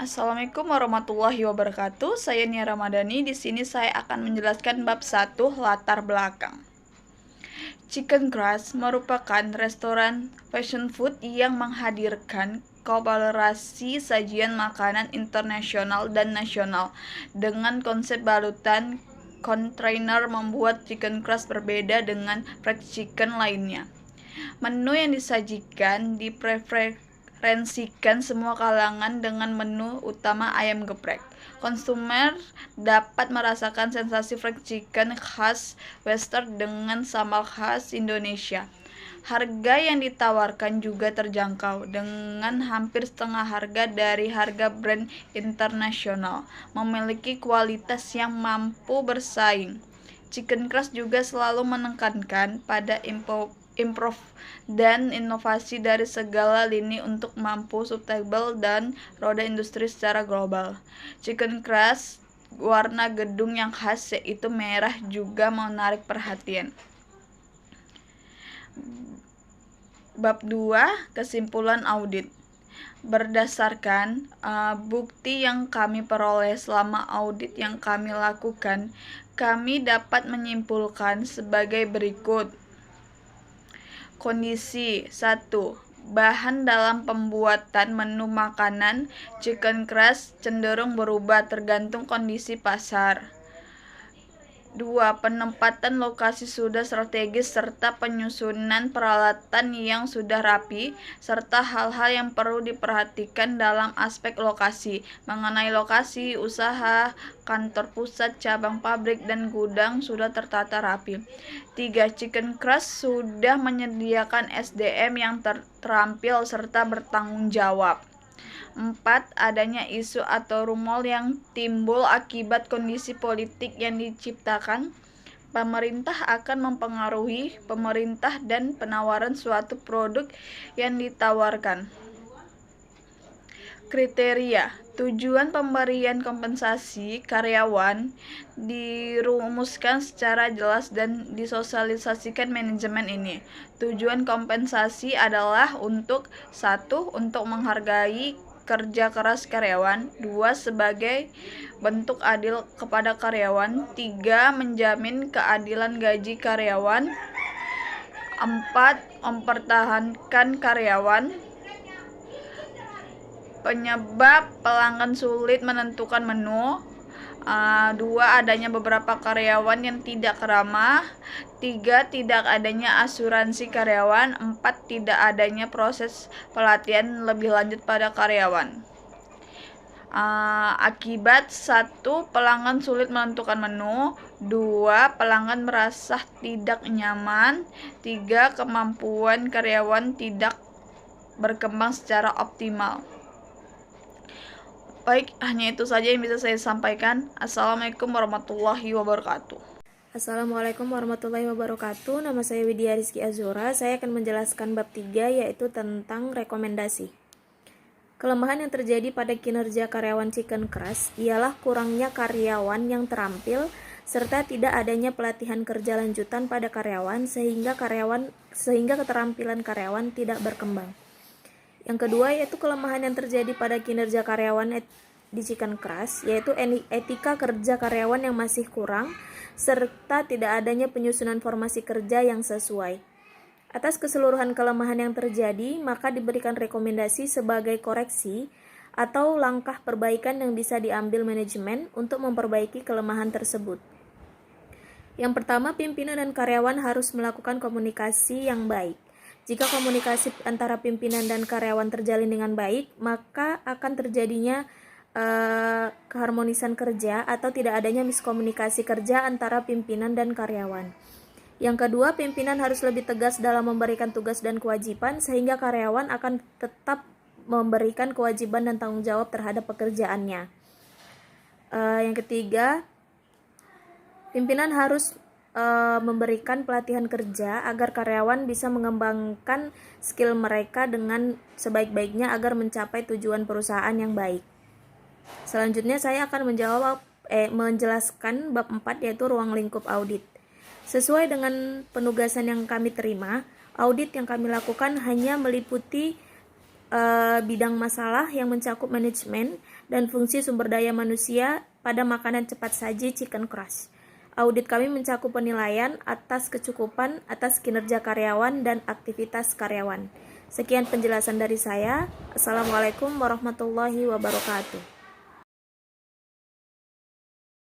Assalamualaikum warahmatullahi wabarakatuh. Saya Nia Ramadhani. Di sini saya akan menjelaskan bab 1 latar belakang. Chicken Crust merupakan restoran fashion food yang menghadirkan kolaborasi sajian makanan internasional dan nasional dengan konsep balutan kontainer membuat Chicken Crust berbeda dengan fried chicken lainnya. Menu yang disajikan dipreferensikan semua kalangan dengan menu utama ayam geprek. Konsumer dapat merasakan sensasi fried chicken khas Western dengan sambal khas Indonesia. Harga yang ditawarkan juga terjangkau, dengan hampir setengah harga dari harga brand internasional, memiliki kualitas yang mampu bersaing. Chicken Crust juga selalu menekankan pada improve dan inovasi dari segala lini untuk mampu sustainable dan roda industri secara global. Chicken Crust warna gedung yang khas yaitu merah juga menarik perhatian. Bab 2, kesimpulan audit. Berdasarkan bukti yang kami peroleh selama audit yang kami lakukan, kami dapat menyimpulkan sebagai berikut. Kondisi 1. Bahan dalam pembuatan menu makanan Chicken Crust cenderung berubah tergantung kondisi pasar. 2. Penempatan lokasi sudah strategis serta penyusunan peralatan yang sudah rapi, serta hal-hal yang perlu diperhatikan dalam aspek lokasi. Mengenai lokasi, usaha, kantor pusat, cabang pabrik, dan gudang sudah tertata rapi. 3. Chicken Crust sudah menyediakan SDM yang terampil serta bertanggung jawab. 4. Adanya isu atau rumor yang timbul akibat kondisi politik yang diciptakan pemerintah akan mempengaruhi pemerintah dan penawaran suatu produk yang ditawarkan. Kriteria tujuan pemberian kompensasi karyawan dirumuskan secara jelas dan disosialisasikan manajemen ini. Tujuan kompensasi adalah untuk 1. Untuk menghargai kerja keras karyawan, 2. Sebagai bentuk adil kepada karyawan, 3. Menjamin keadilan gaji karyawan, 4. Mempertahankan karyawan. Penyebab pelanggan sulit menentukan menu. 2. Adanya beberapa karyawan yang tidak ramah. 3. Tidak adanya asuransi karyawan. 4. Tidak adanya proses pelatihan lebih lanjut pada karyawan. Akibat 1. Pelanggan sulit menentukan menu. 2. Pelanggan merasa tidak nyaman. 3. Kemampuan karyawan tidak berkembang secara optimal. Baik, hanya itu saja yang bisa saya sampaikan. Assalamualaikum warahmatullahi wabarakatuh. Assalamualaikum warahmatullahi wabarakatuh. Nama saya Widya Rizky Azura. Saya akan menjelaskan bab 3, yaitu tentang rekomendasi. Kelemahan yang terjadi pada kinerja karyawan Chicken Crust ialah kurangnya karyawan yang terampil serta tidak adanya pelatihan kerja lanjutan pada karyawan sehingga keterampilan karyawan tidak berkembang. Yang kedua yaitu kelemahan yang terjadi pada kinerja karyawan di Chicken Crust, yaitu etika kerja karyawan yang masih kurang serta tidak adanya penyusunan formasi kerja yang sesuai. Atas keseluruhan kelemahan yang terjadi, maka diberikan rekomendasi sebagai koreksi atau langkah perbaikan yang bisa diambil manajemen untuk memperbaiki kelemahan tersebut. Yang pertama, pimpinan dan karyawan harus melakukan komunikasi yang baik. Jika komunikasi antara pimpinan dan karyawan terjalin dengan baik, maka akan terjadinya keharmonisan kerja atau tidak adanya miskomunikasi kerja antara pimpinan dan karyawan. Yang kedua, pimpinan harus lebih tegas dalam memberikan tugas dan kewajiban sehingga karyawan akan tetap memberikan kewajiban dan tanggung jawab terhadap pekerjaannya. Yang ketiga, pimpinan harus memberikan pelatihan kerja agar karyawan bisa mengembangkan skill mereka dengan sebaik-baiknya agar mencapai tujuan perusahaan yang baik. Selanjutnya saya akan menjelaskan bab 4, yaitu ruang lingkup audit. Sesuai dengan penugasan yang kami terima, audit yang kami lakukan hanya meliputi bidang masalah yang mencakup manajemen dan fungsi sumber daya manusia pada makanan cepat saji Chicken Crush. Audit kami mencakup penilaian atas kecukupan atas kinerja karyawan dan aktivitas karyawan. Sekian penjelasan dari saya. Assalamualaikum warahmatullahi wabarakatuh.